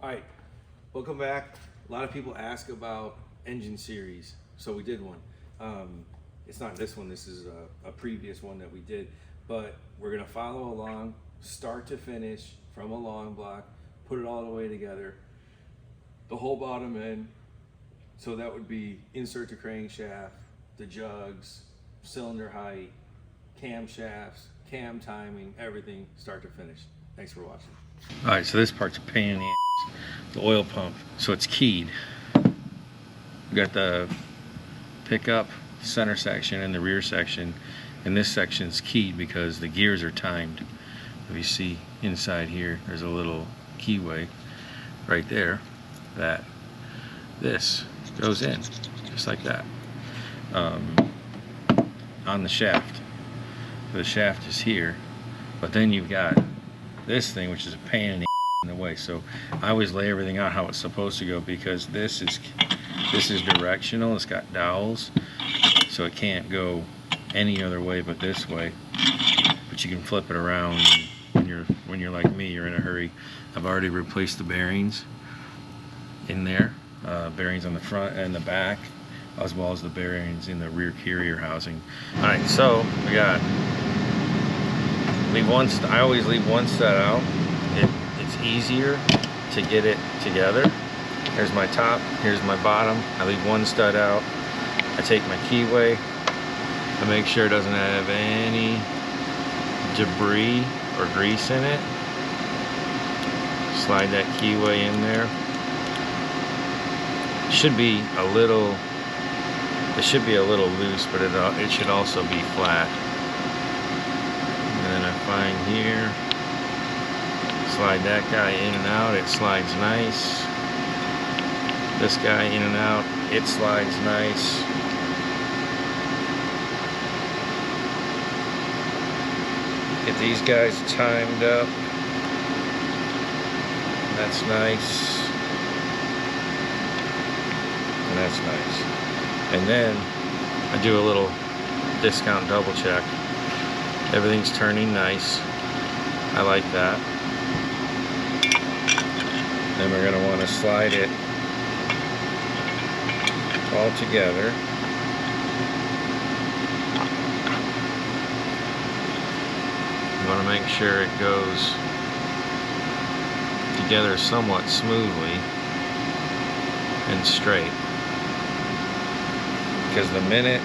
All right, welcome back. A lot of people ask about engine series, so we did one. It's not this one, this is a previous one that we did, but we're gonna follow along, start to finish, from a long block, put it all the way together, the whole bottom end. So that would be insert to crankshaft, the jugs, cylinder height, camshafts, cam timing, everything start to finish. Thanks for watching. All right, so this part's a pain in the ass, the oil pump. So it's keyed. We got the pickup center section and the rear section, and this section's keyed because the gears are timed. If you see inside here, there's a little keyway right there that this goes in, just like that, on the shaft. The shaft is here, but then you've got this thing, which is a pain in the way. So I always lay everything out how it's supposed to go, because this is directional. It's got dowels, so it can't go any other way but this way. But you can flip it around when you're like me, you're in a hurry. I've already replaced the bearings in there, bearings on the front and the back, as well as the bearings in the rear carrier housing. All right, so we got I always leave one stud out. It's easier to get it together. Here's my top, here's my bottom. I leave one stud out. I take my keyway. I make sure it doesn't have any debris or grease in it. Slide that keyway in there. It should be a little loose, but it should also be flat. And then I find here, slide that guy in and out, it slides nice. This guy in and out, it slides nice. Get these guys timed up. That's nice. And that's nice. And then I do a little discount double check. Everything's turning nice. I like that. Then we're going to want to slide it all together. You want to make sure it goes together somewhat smoothly and straight. Because the minute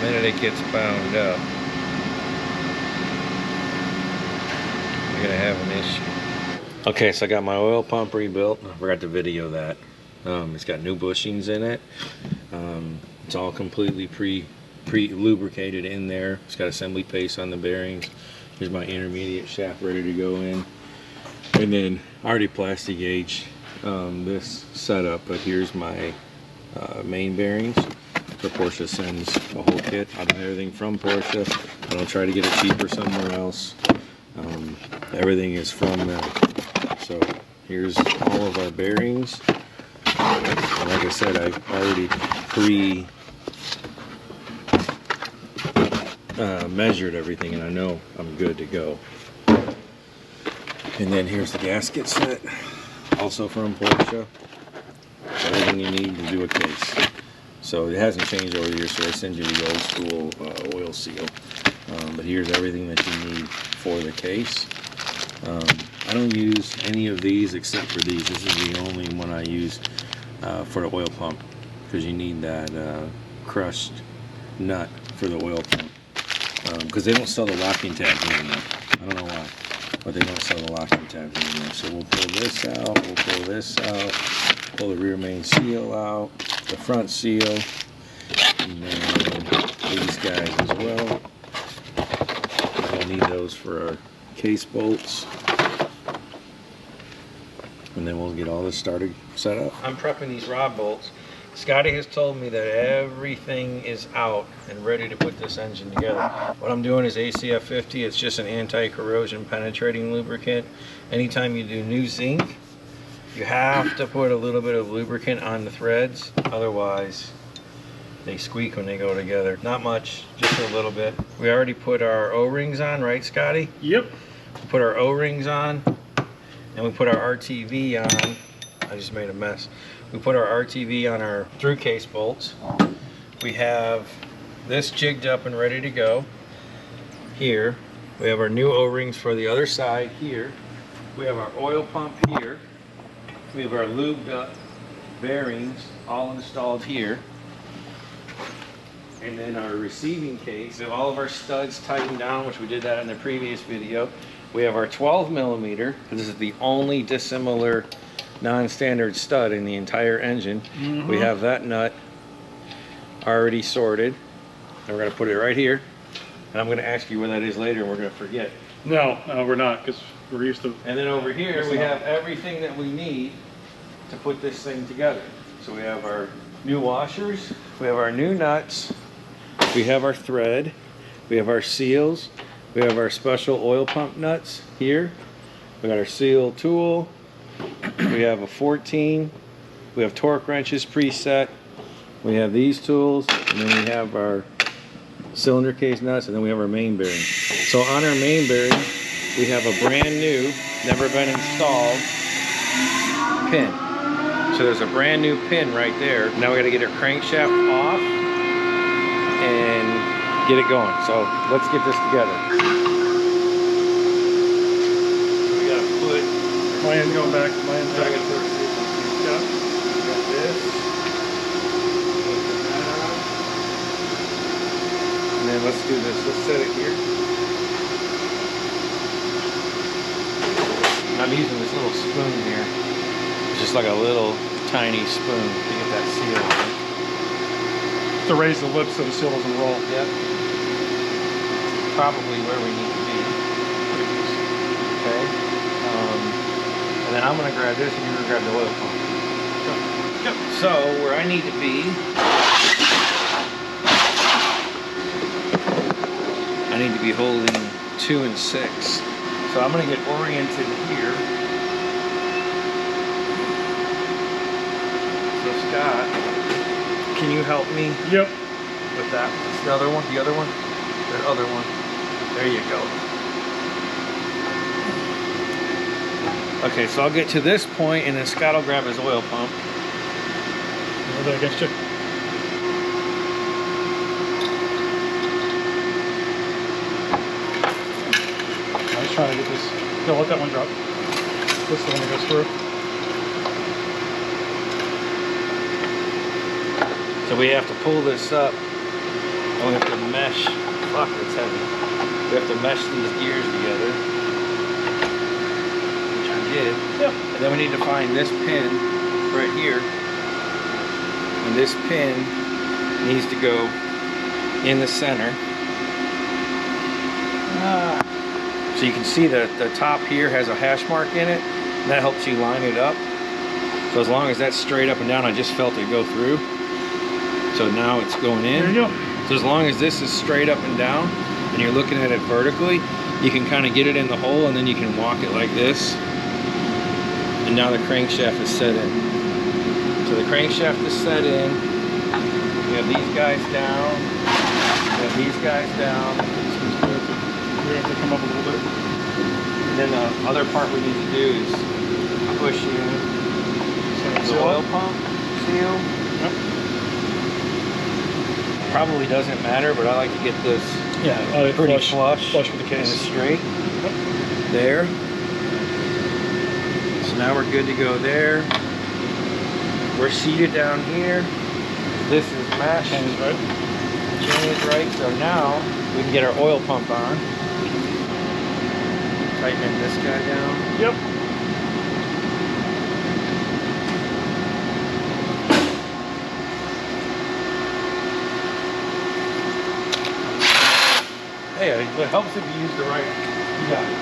it gets bound up, you're gonna have an issue. Okay, so I got my oil pump rebuilt. I forgot to video that. It's got new bushings in it. It's all completely pre-lubricated in there. It's got assembly paste on the bearings. Here's my intermediate shaft ready to go in. And then I already plastic gauge this setup, but here's my main bearings. For Porsche sends a whole kit. I buy everything from Porsche. I don't try to get it cheaper somewhere else. Everything is from them. So here's all of our bearings. And like I said, I already measured everything, and I know I'm good to go. And then here's the gasket set, also from Porsche. Everything you need to do a case. So it hasn't changed over the years, so I send you the old school oil seal. But here's everything that you need for the case. I don't use any of these except for these. This is the only one I use for the oil pump, because you need that crushed nut for the oil pump. Because they don't sell the locking tabs anymore. I don't know why, but they don't sell the locking tabs anymore. So we'll pull this out, we'll pull this out, pull the rear main seal out, the front seal, and then these guys as well. We'll need those for our case bolts. And then we'll get all this started, set up. I'm prepping these rod bolts. Scotty has told me that everything is out and ready to put this engine together. What I'm doing is ACF 50. It's just an anti-corrosion penetrating lubricant. Anytime you do new zinc, you have to put a little bit of lubricant on the threads, otherwise they squeak when they go together. Not much, just a little bit. We already put our O-rings on, right, Scotty? Yep. We put our O-rings on, and we put our RTV on. I just made a mess. We put our RTV on our through case bolts. We have this jigged up and ready to go. Here, we have our new O-rings for the other side here. We have our oil pump here. We have our lubed up bearings all installed here. And then our receiving case. We have all of our studs tightened down, which we did that in the previous video. We have our 12 millimeter. This is the only dissimilar non-standard stud in the entire engine. We have that nut already sorted. And we're gonna put it right here. And I'm gonna ask you where that is later and we're gonna forget. No, we're not, because we're used to. And then over here, we have everything that we need to put this thing together. So we have our new washers, we have our new nuts, we have our thread, we have our seals, we have our special oil pump nuts here, we got our seal tool, we have a 14, we have torque wrenches preset, we have these tools, and then we have our cylinder case nuts, and then we have our main bearing. So on our main bearing, we have a brand new, never been installed pin. So there's a brand new pin right there. Now we got to get our crankshaft off and get it going. So let's get this together. We got to put. My hand's going back. My hand's So I back. got to put Yeah. we got this. And then let's do this. Let's set it here. I'm using this little spoon here. It's just like a little tiny spoon to get that seal on. To raise the lip so the seal doesn't roll. Yep. Probably where we need to be. Okay. And then I'm gonna grab this and you're gonna grab the oil pump. Yep. So where I need to be, I need to be holding 2 and 6. So I'm gonna get oriented here. So Scott, can you help me Yep. with that? It's the other one, the other one, the other one. There you go. Okay, so I'll get to this point and then Scott will grab his oil pump. Hold that against you. I was trying to get this. No, let that one drop. This is the one that goes through. So we have to pull this up and we have to mesh. Fuck, it's heavy. We have to mesh these gears together, which I did. Yep. And then we need to find this pin right here. And this pin needs to go in the center. So you can see that the top here has a hash mark in it. And that helps you line it up. So as long as that's straight up and down, I just felt it go through. So now it's going in. There you go. So as long as this is straight up and down and you're looking at it vertically, you can kind of get it in the hole and then you can walk it like this. And now the crankshaft is set in. So the crankshaft is set in. We have these guys down. We have these guys down. We have to come up a little bit. And then the other part we need to do is push in the oil pump seal. Yep. Probably doesn't matter, but I like to get this pretty flush with the and case. straight. There. So now we're good to go there. We're seated down here. This is mashed. Chain is right. Chain is right. So now we can get our oil pump on. Tightening this guy down. Yep. Hey, it helps if you use the right. You got it.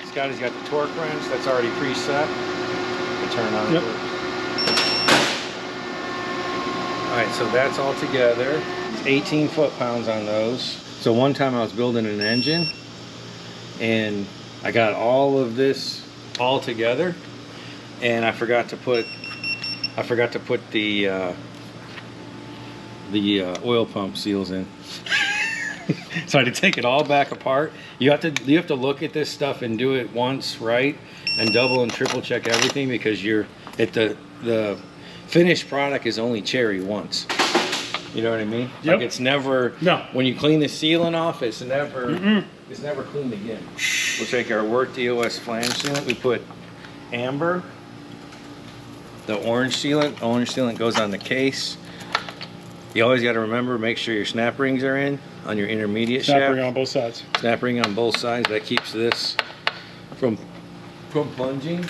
Scotty's got the torque wrench that's already preset. To turn on. Yep. All right, so that's all together. It's 18 foot-pounds on those. So one time I was building an engine, and I got all of this all together, and I forgot to put the the oil pump seals in. So I had to take it all back apart. You have to look at this stuff and do it once right, and double and triple check everything, because the finished product is only cherry once. You know what I mean? Yep. Like it's never. No. When you clean the sealant off, it's never. It's never cleaned again. We'll take our work DOS flange sealant. We put amber. The orange sealant. Orange sealant goes on the case. You always got to remember, make sure your snap rings are in on your intermediate Snap shaft. ring on both sides. Snap ring on both sides. That keeps this from plunging.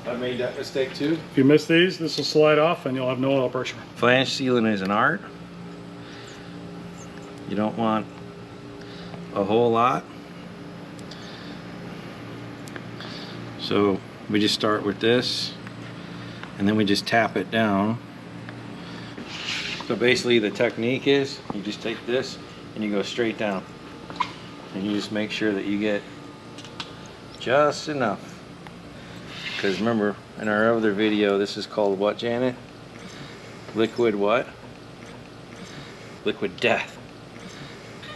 I made that mistake too. If you miss these, this will slide off and you'll have no oil pressure. Flange sealant is an art. You don't want a whole lot. So we just start with this, and then we just tap it down. So basically the technique is you just take this and you go straight down, and you just make sure that you get just enough. Because remember, in our other video, this is called what, Janet? Liquid what? Liquid death.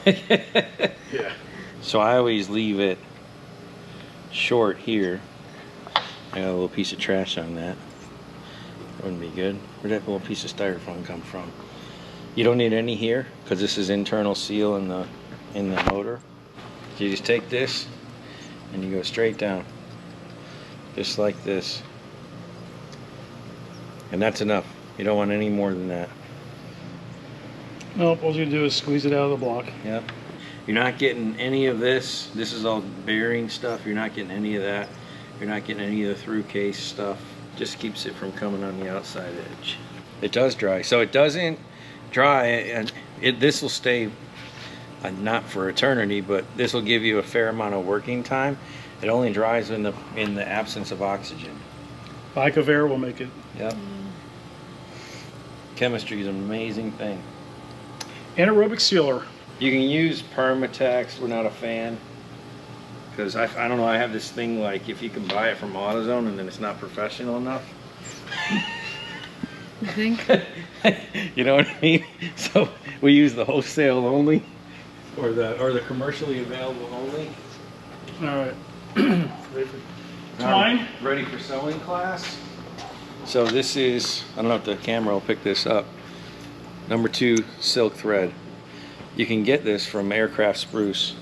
Yeah. So I always leave it short here. I got a little piece of trash on that. Wouldn't be good. Where'd that little piece of styrofoam come from? You don't need any here, because this is internal seal in the motor. So you just take this and you go straight down, just like this, and that's enough. You don't want any more than that. Nope, all you do is squeeze it out of the block. Yep. You're not getting any of this. This is all bearing stuff. You're not getting any of that. You're not getting any of the through case stuff. Just keeps it from coming on the outside edge. It does dry, so it doesn't dry, and this will stay not for eternity, but this will give you a fair amount of working time. It only dries in the absence of oxygen. Bica Air will make it. Yep. Chemistry is an amazing thing. Anaerobic sealer. You can use Permatex. We're not a fan, because I don't know, I have this thing, like, if you can buy it from AutoZone and then it's not professional enough. You think? You know what I mean? So we use the wholesale only, or the commercially available only. All right. Ready for twine? Ready for sewing class. So this is, I don't know if the camera will pick this up, number 2 silk thread. You can get this from Aircraft Spruce.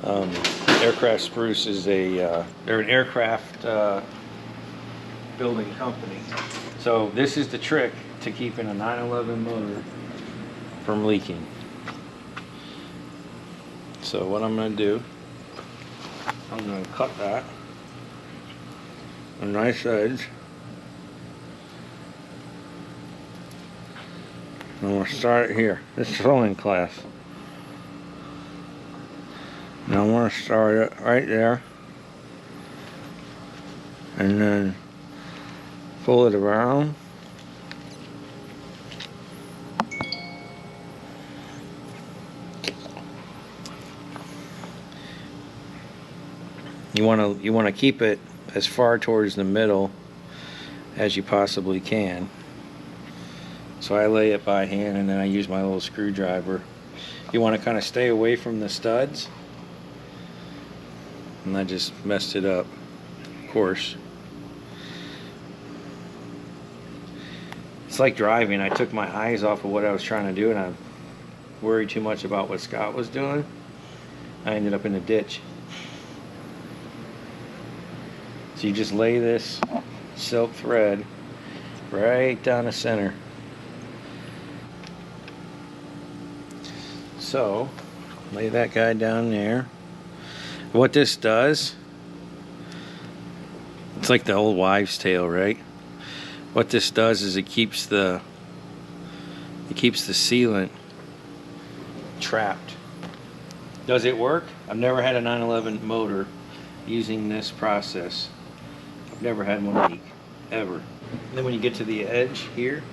Aircraft Spruce is they're an aircraft building company. So this is the trick to keeping a 911 motor from leaking. So what I'm going to do, I'm going to cut that a nice edge. And we'll start it here. This is sewing class. Now I want to start it right there, and then pull it around. You want to keep it as far towards the middle as you possibly can. So I lay it by hand, and then I use my little screwdriver. You want to kind of stay away from the studs. And I just messed it up, of course. It's like driving. I took my eyes off of what I was trying to do, and I worried too much about what Scott was doing. I ended up in a ditch. So you just lay this silk thread right down the center. So, lay that guy down there. What this does, it's like the old wives' tale, right? What this does is it keeps the sealant trapped. Does it work? I've never had a 911 motor using this process. I've never had one leak, ever. And then when you get to the edge here,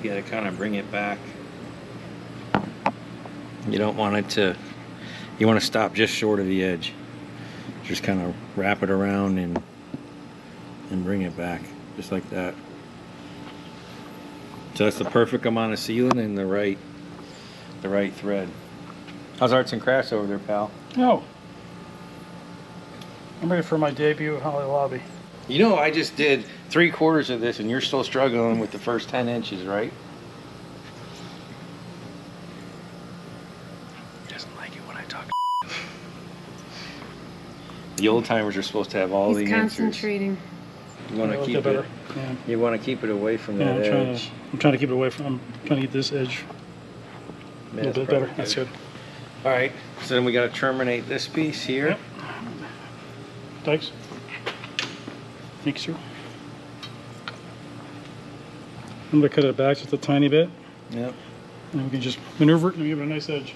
you gotta kind of bring it back. You don't want it to, you want to stop just short of the edge. Just kind of wrap it around and bring it back, just like that. So that's the perfect amount of sealant and the right thread. How's arts and crafts over there, pal? Oh. I'm ready for my debut at Holly Lobby. You know, I just did 3/4 of this and you're still struggling with the first 10 inches, right? He doesn't like it when I talk. The old timers are supposed to have all the He's answers. concentrating. You want to keep it. better. Yeah. You want to keep it away from Yeah, that edge. I'm trying to keep it away from. I'm trying to get this edge a little bit better. That's good. All right. So then we got to terminate this piece here. Yep. Thanks. Thanks, sir. I'm gonna cut it back just a tiny bit, Yep. and we can just maneuver it and give it a nice edge.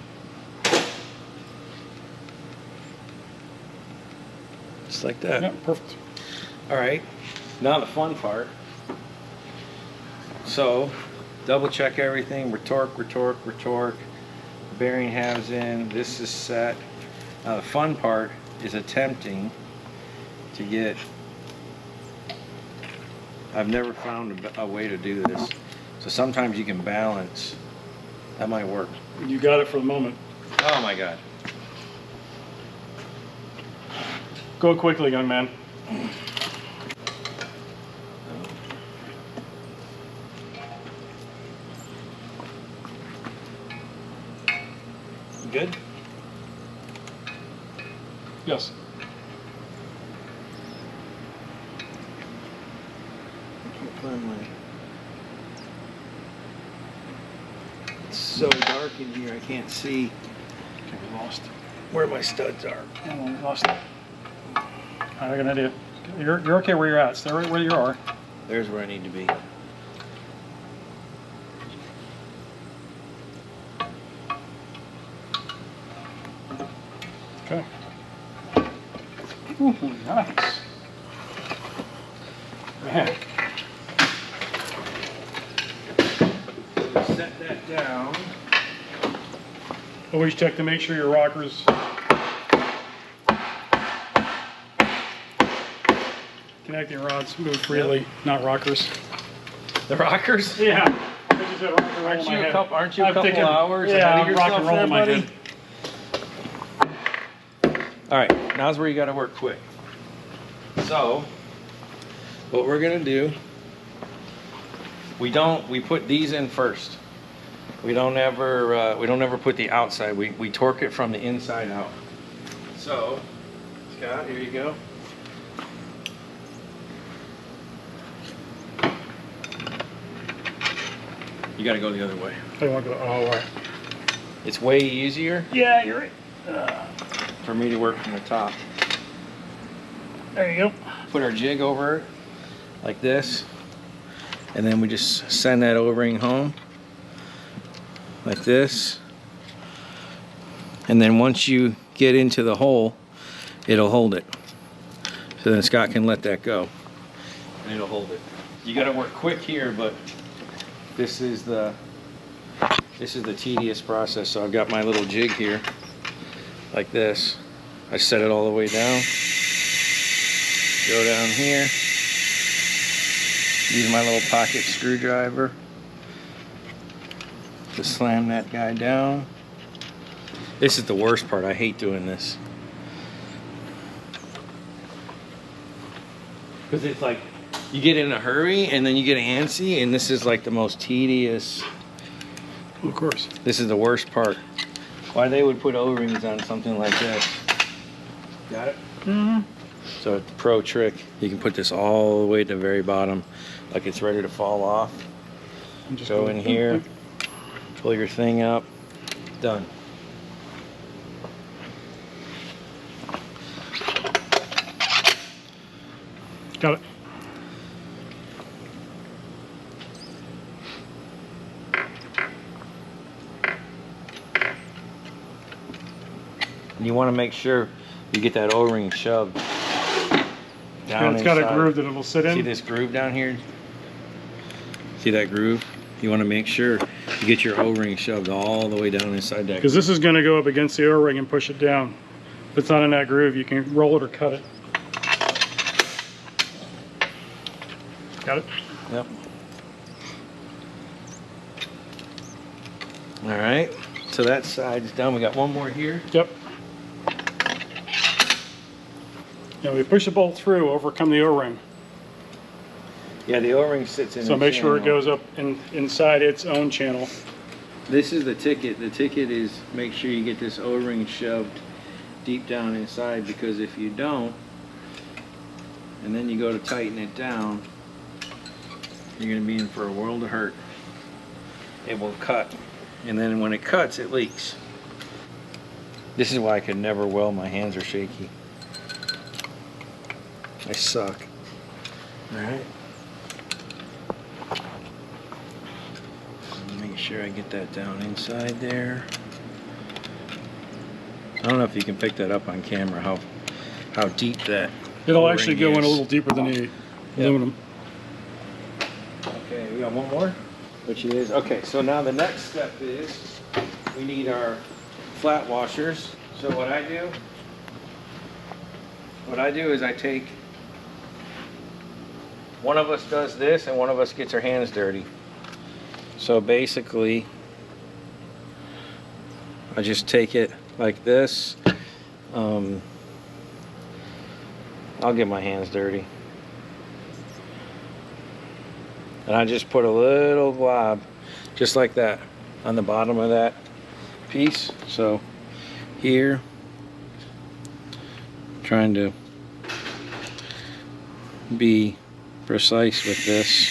Just like that. Yeah, perfect. All right. Now the fun part. So, double check everything. Retorque. Bearing halves in. This is set. Now the fun part is attempting to get. I've never found a way to do this. So sometimes you can balance. That might work. You got it for the moment. Oh my God. Go quickly, young man. Good? Yes. It's so dark in here, I can't see Okay, we lost. where my studs are. Oh, we lost it. I got an idea. You're okay where you're at. Stay right where you are. There's where I need to be. Okay. Ooh, nice. Man. Set that down. Always check to make sure your rockers connecting rods move freely, not rockers. The rockers? Yeah. I just had a rocker roll in my head. Aren't you a I'm couple thinking, hours yeah, ahead of I'm yourself rock and roll there, in my buddy? head. All right, now's where you got to work quick. So, what we're gonna do, we put these in first. We don't ever put the outside. We torque it from the inside out. So, Scott, here you go. You got to go the other way. I want to go. Oh, all right. It's way easier Yeah, you're right. for me to work from the top. There you go. Put our jig over it like this, and then we just send that O-ring home like this, and then once you get into the hole, it'll hold it. So then Scott can let that go and it'll hold it. You got to work quick here, but this is the tedious process. So I've got my little jig here like this. I set it all the way down. Go down here. Use my little pocket screwdriver to slam that guy down. This is the worst part. I hate doing this. Because it's like you get in a hurry and then you get antsy, and this is like the most tedious. Of course. This is the worst part. Why they would put O-rings on something like this. Got it? Mm-hmm. So it's a pro trick. You can put this all the way to the very bottom, like it's ready to fall off. Just Go in here, pull your thing up, done. Got it. And you want to make sure you get that O-ring shoved down It's got a inside. groove that it'll sit in. See this groove down here? See that groove? You want to make sure you get your O-ring shoved all the way down inside that. Because this is going to go up against the O-ring and push it down. If it's not in that groove, you can roll it or cut it. Got it? Yep. All right, so that side's done. We got one more here. Yep. Now we push the bolt through, overcome the O-ring. Yeah, the O-ring sits in. So make sure it goes up inside its own channel. This is the ticket. The ticket is make sure you get this O-ring shoved deep down inside, because if you don't, and then you go to tighten it down, you're going to be in for a world of hurt. It will cut, and then when it cuts, it leaks. This is why I could never weld. My hands are shaky. I suck. All right. Make sure I get that down inside there. I don't know if you can pick that up on camera, how deep that It'll actually go in a is. little deeper than the aluminum. Okay, we got one more, which is, okay, so now the next step is we need our flat washers. So what I do is I take, one of us does this and one of us gets our hands dirty. So basically, I just take it like this. I'll get my hands dirty. And I just put a little glob, just like that, on the bottom of that piece. So here, trying to be precise with this.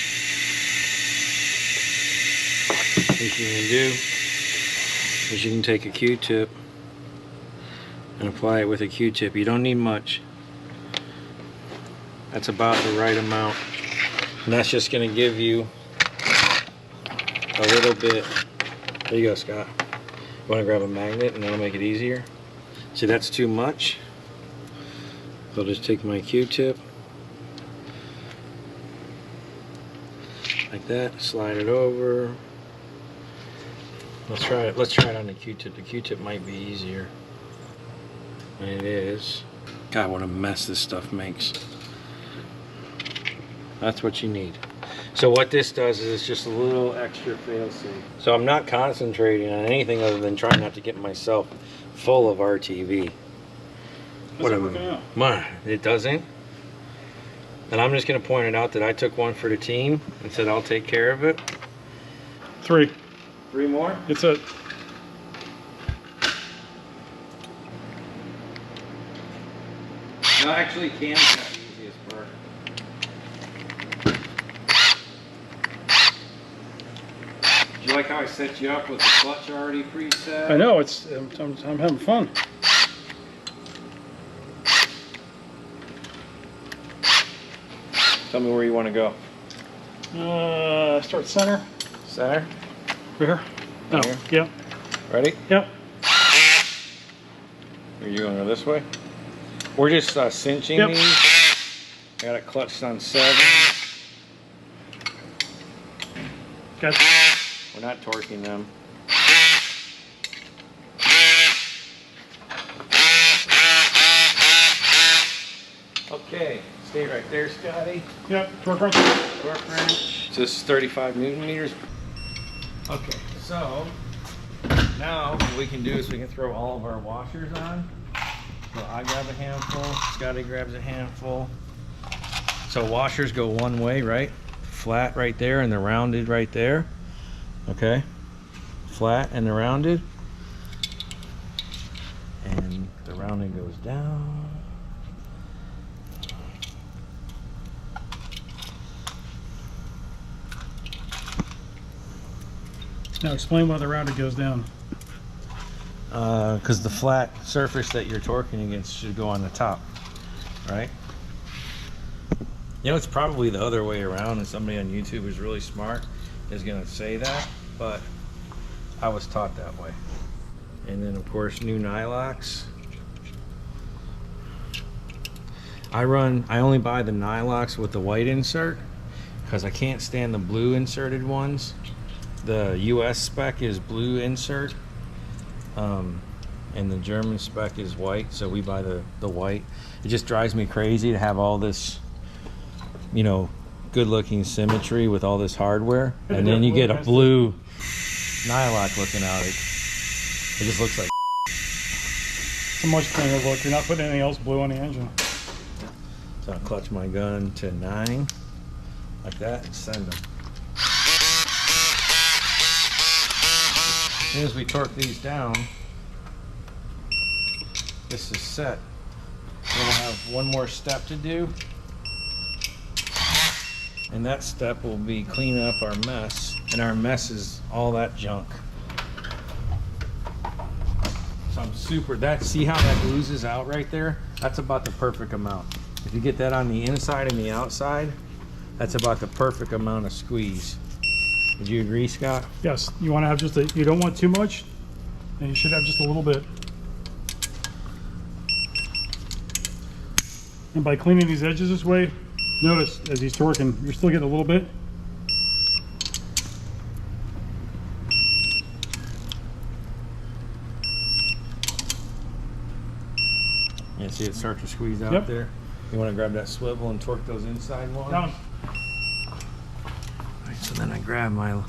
What you can do is you can take a Q-tip and apply it with a Q-tip. You don't need much. That's about the right amount. And that's just going to give you a little bit. There you go, Scott. You want to grab a magnet and that'll make it easier. See, that's too much. So I'll just take my Q-tip like that, slide it over. Let's try it. Let's try it on the Q-tip. The Q-tip might be easier. And it is. God, what a mess this stuff makes. That's what you need. So what this does is it's just a little extra fail-safe. So I'm not concentrating on anything other than trying not to get myself full of RTV. How's it working out? It doesn't. And I'm just going to point it out that I took one for the team and said I'll take care of it. 3. 3 more? It's a... No, actually, Cam's got the easiest part. Do you like how I set you up with the clutch already preset? I know, it's... I'm having fun. Tell me where you want to go. Start center. Center? Here. No. Here? Yep. Ready? Yep. Are you going to go this way? We're just cinching Yep. these. I got it clutched on 7. Got We're not torquing them. Okay, stay right there, Scotty. Yep. Torque wrench. Torque wrench. So this is 35 Newton meters. Okay, so now what we can do is we can throw all of our washers on. So I grab a handful, Scotty grabs a handful. So washers go one way, right? Flat right there and the rounded right there. Okay, flat and the rounded. And the rounded goes down. Now explain why the rounded goes down. Because the flat surface that you're torquing against should go on the top, right? You know, it's probably the other way around, and somebody on YouTube who's really smart is going to say that, but I was taught that way. And then, of course, new nylocks. I only buy the nylocks with the white insert because I can't stand the blue inserted ones. The US spec is blue insert, and the German spec is white, so we buy the white. It just drives me crazy to have all this, you know, good looking symmetry with all this hardware, and then you get a blue nylock looking out. It just looks like. It's a much cleaner look. You're not putting anything else blue on the engine. So I'll clutch my gun to 9, like that, and send them. As soon as we torque these down, this is set. Then we'll have one more step to do. And that step will be cleaning up our mess. And our mess is all that junk. So I'm super, see how that oozes out right there? That's about the perfect amount. If you get that on the inside and the outside, that's about the perfect amount of squeeze. Would you agree, Scott? Yes, you want to have just you don't want too much, and you should have just a little bit. And by cleaning these edges this way, notice as he's torquing, you're still getting a little bit. Yeah, see it start to squeeze out there? You want to grab that swivel and torque those inside ones? Down. Alright, so then I grab my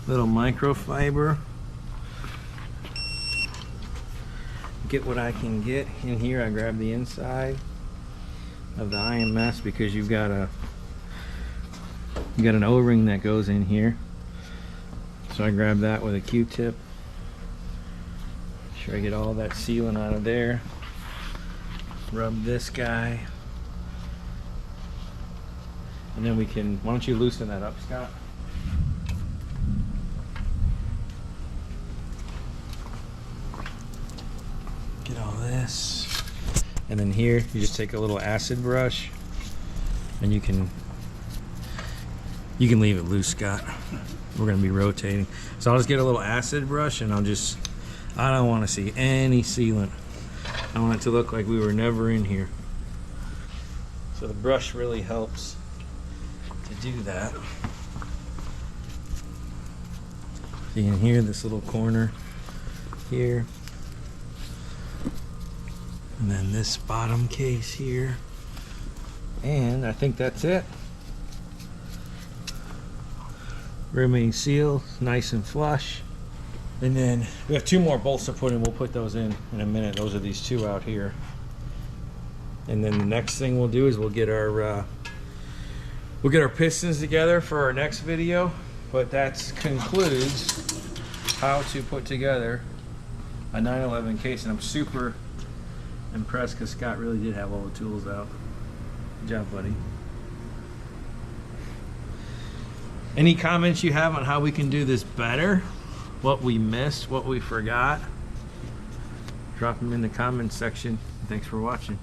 little microfiber. Get what I can get in here. I grab the inside of the IMS because you got an O-ring that goes in here. So I grab that with a Q-tip. Make sure I get all that sealant out of there. Rub this guy. And then we can, why don't you loosen that up, Scott? Get all this. And then here, you just take a little acid brush and you can leave it loose, Scott. We're gonna be rotating. So I'll just get a little acid brush and I don't wanna see any sealant. I want it to look like we were never in here. So the brush really helps to do that. So you can hear this little corner here. And then this bottom case here. And I think that's it. Remain sealed, nice and flush. And then we have 2 more bolts to put in. We'll put those in a minute. Those are these 2 out here. And then the next thing we'll do is we'll get our pistons together for our next video. But that concludes how to put together a 911 case. And I'm super impressed because Scott really did have all the tools out. Good job, buddy. Any comments you have on how we can do this better? What we missed, what we forgot? Drop them in the comments section. Thanks for watching.